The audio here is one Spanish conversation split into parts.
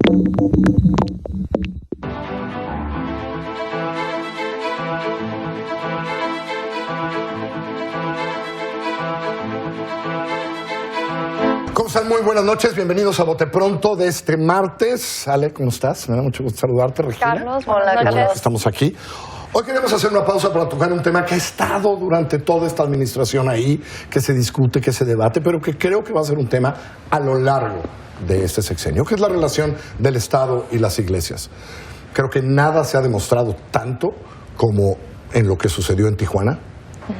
¿Cómo están? Muy buenas noches, bienvenidos a Bote Pronto de este martes. Ale, ¿cómo estás? Me da mucho gusto saludarte, Regina. Carlos, buenas noches. Estamos aquí. Hoy queremos hacer una pausa para tocar un tema que ha estado durante toda esta administración ahí, que se discute, que se debate, pero que creo que va a ser un tema a lo largo de este sexenio, que es la relación del Estado y las iglesias. Creo que nada se ha demostrado tanto como en lo que sucedió en Tijuana,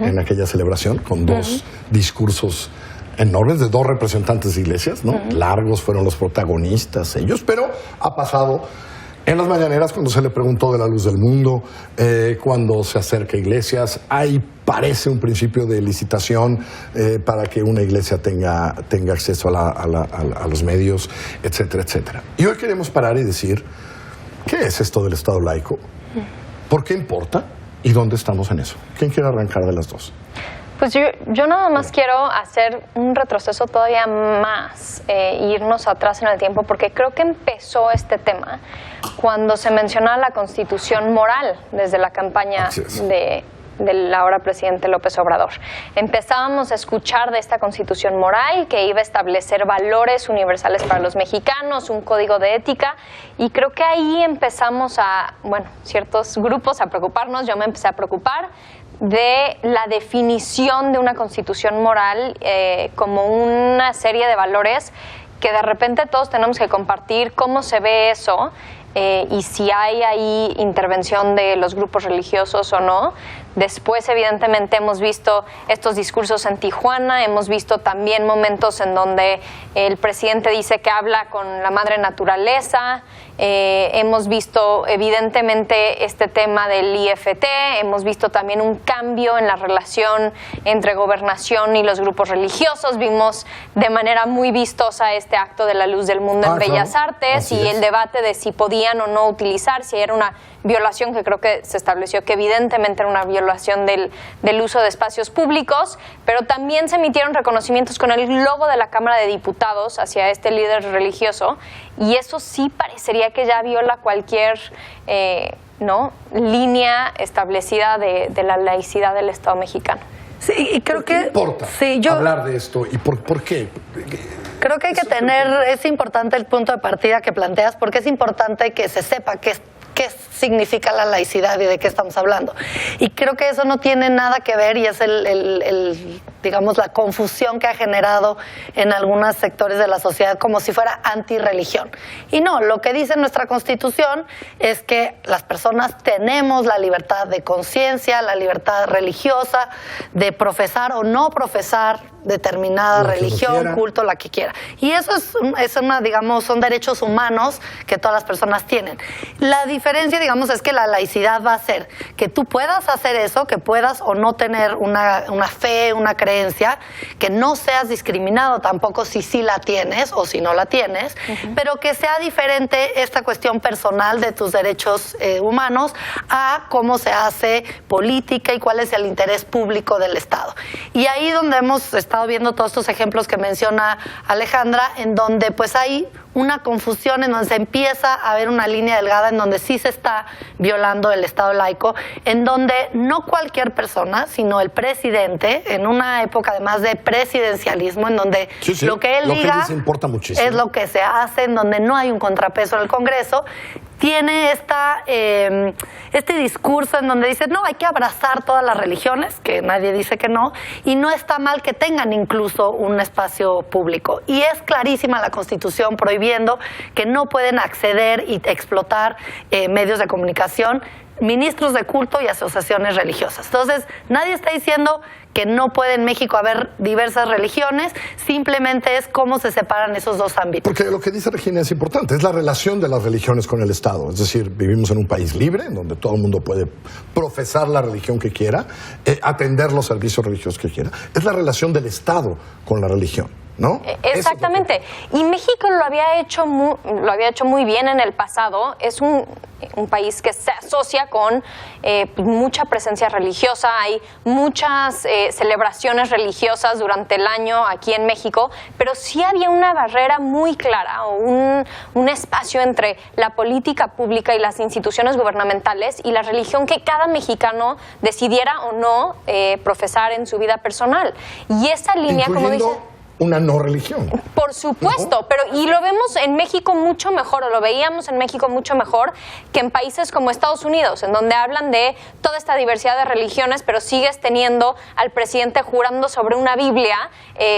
en aquella celebración, con dos discursos enormes de dos representantes de iglesias, ¿no? Largos fueron los protagonistas ellos, pero ha pasado en las mañaneras cuando se le preguntó de la luz del mundo, cuando se acerca a iglesias, ahí parece un principio de licitación para que una iglesia tenga acceso a los medios, etcétera, etcétera. Y hoy queremos parar y decir, ¿qué es esto del Estado laico? ¿Por qué importa? ¿Y dónde estamos en eso? ¿Quién quiere arrancar de las dos? Pues yo nada más quiero hacer un retroceso todavía más, irnos atrás en el tiempo, porque creo que empezó este tema cuando se mencionaba la Constitución moral desde la campaña del ahora presidente López Obrador. Empezábamos a escuchar de esta Constitución moral que iba a establecer valores universales para los mexicanos, un código de ética, y creo que ahí empezamos ciertos grupos a preocuparnos. Yo me empecé a preocupar de la definición de una constitución moral como una serie de valores que de repente todos tenemos que compartir, cómo se ve eso y si hay ahí intervención de los grupos religiosos o no. Después, evidentemente, hemos visto estos discursos en Tijuana, hemos visto también momentos en donde el presidente dice que habla con la madre naturaleza, hemos visto evidentemente este tema del IFT, hemos visto también un cambio en la relación entre gobernación y los grupos religiosos, vimos de manera muy vistosa este acto de la luz del mundo en Bellas Artes y el debate de si podían o no utilizar, si era una violación, que creo que se estableció que evidentemente era una violación del uso de espacios públicos, pero también se emitieron reconocimientos con el logo de la Cámara de Diputados hacia este líder religioso, y eso sí parecería que ya viola cualquier línea establecida de la laicidad del Estado mexicano. Sí, y creo que... ¿Qué importa hablar de esto y por qué? Creo que hay que es importante el punto de partida que planteas, porque es importante que se sepa qué significa la laicidad y de qué estamos hablando. Y creo que eso no tiene nada que ver, y es digamos, la confusión que ha generado en algunos sectores de la sociedad como si fuera antirreligión. Y no, lo que dice nuestra Constitución es que las personas tenemos la libertad de conciencia, la libertad religiosa, de profesar o no profesar determinada religión, culto, la que quiera. Y eso son derechos humanos que todas las personas tienen. La diferencia, digamos, es que la laicidad va a ser que tú puedas hacer eso, que puedas o no tener una fe, una creencia, que no seas discriminado tampoco si sí la tienes o si no la tienes, pero que sea diferente esta cuestión personal de tus derechos humanos a cómo se hace política y cuál es el interés público del Estado. Y ahí donde hemos estado viendo todos estos ejemplos que menciona Alejandra, en donde pues hay una confusión, en donde se empieza a ver una línea delgada, en donde sí se está violando el Estado laico, en donde no cualquier persona, sino el presidente, en una época además de presidencialismo, en donde lo que él diga importa muchísimo, es lo que se hace, en donde no hay un contrapeso en el Congreso, tiene este discurso en donde dice, no, hay que abrazar todas las religiones, que nadie dice que no, y no está mal que tengan incluso un espacio público. Y es clarísima la Constitución prohibiendo que no pueden acceder y explotar medios de comunicación ministros de culto y asociaciones religiosas. Entonces, nadie está diciendo que no puede en México haber diversas religiones, simplemente es cómo se separan esos dos ámbitos. Porque lo que dice Regina es importante, es la relación de las religiones con el Estado. Es decir, vivimos en un país libre, en donde todo el mundo puede profesar la religión que quiera, atender los servicios religiosos que quiera. Es la relación del Estado con la religión. ¿no? Exactamente. Y México lo había hecho muy bien en el pasado. Es un país que se asocia con mucha presencia religiosa. Hay muchas celebraciones religiosas durante el año aquí en México, pero sí había una barrera muy clara o un espacio entre la política pública y las instituciones gubernamentales y la religión que cada mexicano decidiera o no profesar en su vida personal. Y esa línea, como dice... una no religión. Por supuesto, pero y lo vemos en México mucho mejor, o lo veíamos en México mucho mejor que en países como Estados Unidos, en donde hablan de toda esta diversidad de religiones, pero sigues teniendo al presidente jurando sobre una Biblia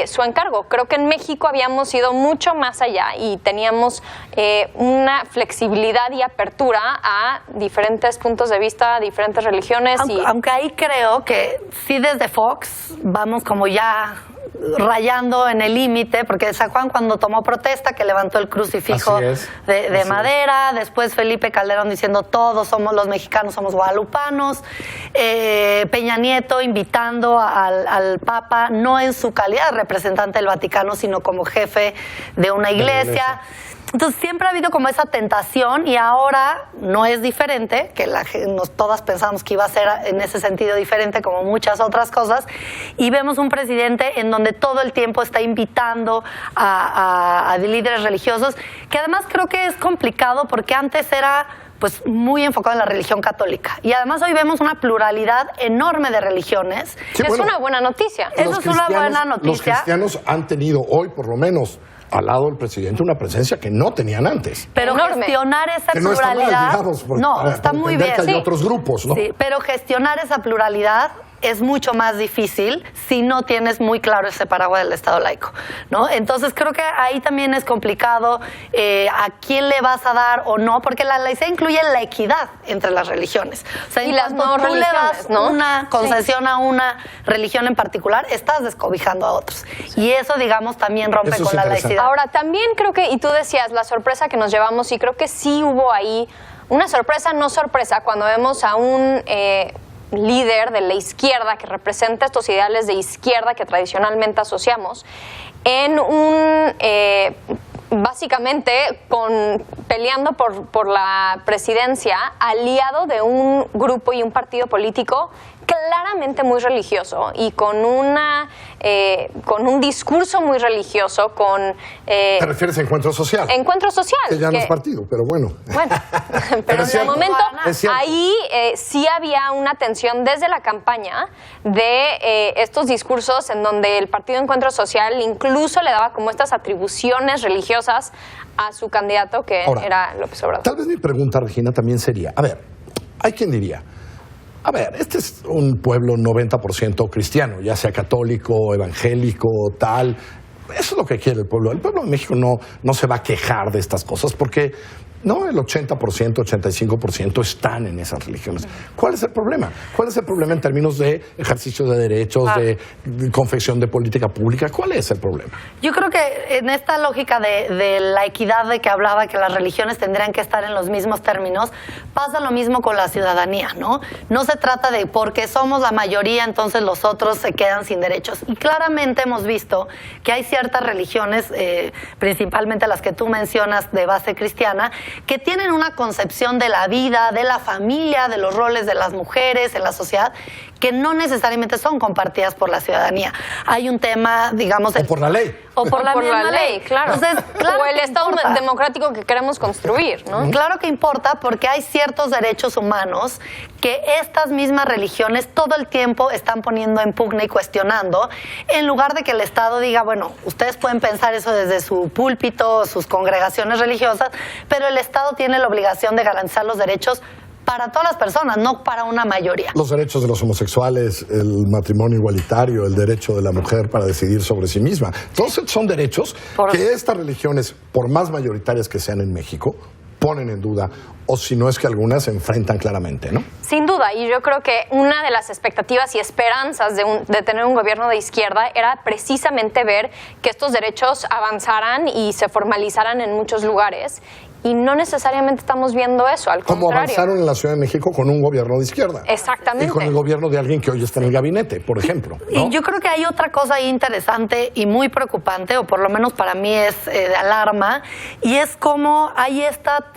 su encargo. Creo que en México habíamos ido mucho más allá y teníamos una flexibilidad y apertura a diferentes puntos de vista, a diferentes religiones. Aunque ahí creo que sí desde Fox vamos como ya rayando en el límite, porque San Juan cuando tomó protesta, que levantó el crucifijo de madera, después Felipe Calderón diciendo todos somos los mexicanos, somos guadalupanos, Peña Nieto invitando al Papa, no en su calidad de representante del Vaticano, sino como jefe de una iglesia. Entonces siempre ha habido como esa tentación y ahora no es diferente, que todas pensamos que iba a ser en ese sentido diferente como muchas otras cosas, y vemos un presidente en donde todo el tiempo está invitando a líderes religiosos, que además creo que es complicado porque antes era pues muy enfocado en la religión católica. Y además hoy vemos una pluralidad enorme de religiones. Sí, es una buena noticia. Eso es una buena noticia. Los cristianos han tenido hoy, por lo menos, al lado del presidente, una presencia que no tenían antes. Pero gestionar esa que no pluralidad... está mal, digamos, no, está muy bien. Que hay otros grupos, ¿no? Sí, pero gestionar esa pluralidad es mucho más difícil si no tienes muy claro ese paraguas del Estado laico, ¿no? Entonces creo que ahí también es complicado a quién le vas a dar o no, porque la laicidad incluye la equidad entre las religiones. O sea, y las no tú le das una concesión a una religión en particular, estás descobijando a otros. Y eso, digamos, también rompe con la laicidad. Ahora, también creo que, y tú decías, la sorpresa que nos llevamos, y creo que sí hubo ahí una sorpresa, no sorpresa, cuando vemos a un... líder de la izquierda que representa estos ideales de izquierda que tradicionalmente asociamos en básicamente peleando por la presidencia, aliado de un grupo y un partido político claramente muy religioso y con un discurso muy religioso, ¿Te refieres a Encuentro Social? Encuentro Social. Que ya no es partido, pero bueno. Bueno, pero en el momento ahí sí había una tensión desde la campaña de estos discursos en donde el partido Encuentro Social incluso le daba como estas atribuciones religiosas a su candidato, que era López Obrador. Tal vez mi pregunta, Regina, también sería, a ver, hay quien diría, a ver, este es un pueblo 90% cristiano, ya sea católico, evangélico, tal. Eso es lo que quiere el pueblo. El pueblo de México no se va a quejar de estas cosas porque no, el 80%, 85% están en esas religiones. ¿Cuál es el problema? ¿Cuál es el problema en términos de ejercicio de derechos, de confección de política pública? ¿Cuál es el problema? Yo creo que en esta lógica de la equidad de que hablaba, que las religiones tendrían que estar en los mismos términos, pasa lo mismo con la ciudadanía, ¿no? No se trata de porque somos la mayoría, entonces los otros se quedan sin derechos. Y claramente hemos visto que hay ciertas religiones, principalmente las que tú mencionas de base cristiana, que tienen una concepción de la vida, de la familia, de los roles de las mujeres en la sociedad, que no necesariamente son compartidas por la ciudadanía. Hay un tema, digamos... O por la ley. O por la misma ley, claro. Entonces, claro, o el Estado democrático que queremos construir, ¿no? Claro que importa, porque hay ciertos derechos humanos que estas mismas religiones todo el tiempo están poniendo en pugna y cuestionando, en lugar de que el Estado diga, bueno, ustedes pueden pensar eso desde su púlpito, sus congregaciones religiosas, pero el Estado tiene la obligación de garantizar los derechos para todas las personas, no para una mayoría. Los derechos de los homosexuales, el matrimonio igualitario, el derecho de la mujer para decidir sobre sí misma. Todos estos son derechos que estas religiones, por más mayoritarias que sean en México, ponen en duda, o si no es que algunas se enfrentan claramente, ¿no? Sin duda, y yo creo que una de las expectativas y esperanzas de tener un gobierno de izquierda era precisamente ver que estos derechos avanzaran y se formalizaran en muchos lugares. Y no necesariamente estamos viendo eso, al Como contrario. avanzaron en la Ciudad de México con un gobierno de izquierda. Exactamente. Y con el gobierno de alguien que hoy está en el gabinete, por ejemplo, ¿no? Y yo creo que hay otra cosa ahí interesante y muy preocupante, o por lo menos para mí es de alarma, y es cómo hay esta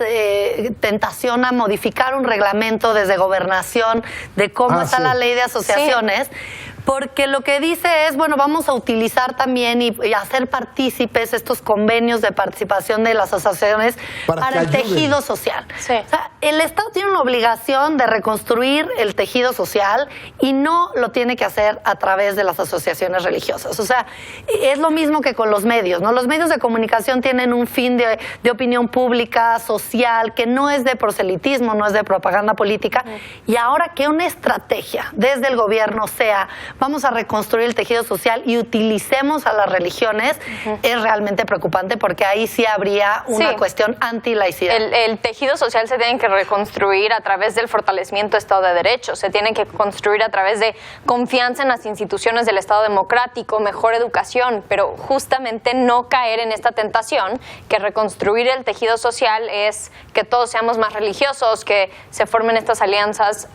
tentación a modificar un reglamento desde gobernación de cómo está la ley de asociaciones. Sí. Porque lo que dice es, bueno, vamos a utilizar también y hacer partícipes estos convenios de participación de las asociaciones para el tejido social. Sí. O sea, el Estado tiene una obligación de reconstruir el tejido social y no lo tiene que hacer a través de las asociaciones religiosas. O sea, es lo mismo que con los medios, ¿no? Los medios de comunicación tienen un fin de opinión pública, social, que no es de proselitismo, no es de propaganda política. Y ahora que una estrategia desde el gobierno sea vamos a reconstruir el tejido social y utilicemos a las religiones, es realmente preocupante porque ahí sí habría una cuestión anti-laicidad. El tejido social se tiene que reconstruir a través del fortalecimiento del Estado de Derecho, se tiene que construir a través de confianza en las instituciones del Estado democrático, mejor educación, pero justamente no caer en esta tentación que reconstruir el tejido social es que todos seamos más religiosos, que se formen estas alianzas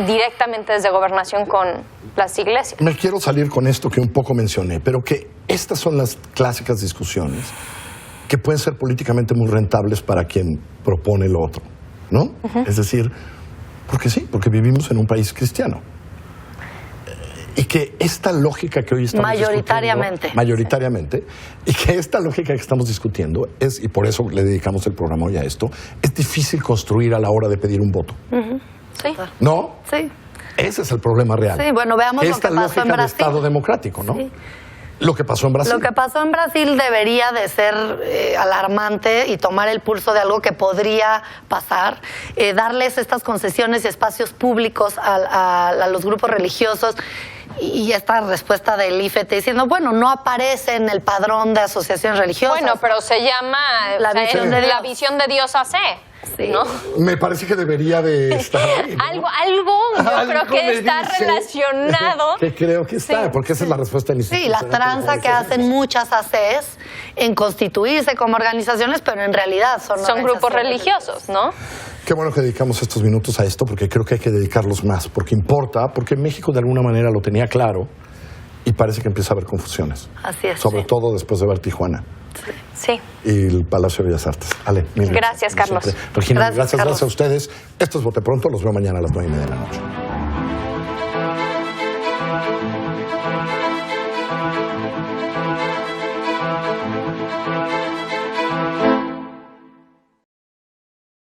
directamente desde gobernación con las iglesias. Me quiero salir con esto que un poco mencioné, pero que estas son las clásicas discusiones que pueden ser políticamente muy rentables para quien propone lo otro, ¿no? Es decir, porque sí, porque vivimos en un país cristiano. Y que esta lógica que hoy estamos mayoritariamente, y que esta lógica que estamos discutiendo es, y por eso le dedicamos el programa hoy a esto, es difícil construir a la hora de pedir un voto. Sí. ¿No? Sí. Ese es el problema real. Sí, bueno, veamos esta lo que pasó en Brasil. De Estado democrático, ¿no? Sí. Lo que pasó en Brasil. Lo que pasó en Brasil debería de ser alarmante y tomar el pulso de algo que podría pasar, darles estas concesiones y espacios públicos a los grupos religiosos. Y esta respuesta del IFET diciendo, bueno, no aparece en el padrón de asociaciones religiosas. Bueno, pero se llama la visión de Dios AC. Sí. ¿No? Me parece que debería de estar ahí, ¿no? algo yo creo que está relacionado. Que creo que está, porque esa es la respuesta inicial. Sí, la tranza que hacen muchas ACs en constituirse como organizaciones, pero en realidad son grupos religiosos, ¿no? Qué bueno que dedicamos estos minutos a esto, porque creo que hay que dedicarlos más, porque importa, porque México de alguna manera lo tenía claro y parece que empieza a haber confusiones. Así es. Sobre todo después de ver Tijuana. Sí. Y el Palacio de Bellas Artes. Ale, mil gracias, Carlos. Regina, gracias a ustedes. Esto es Bote Pronto. Los veo mañana a las 9:30 de la noche.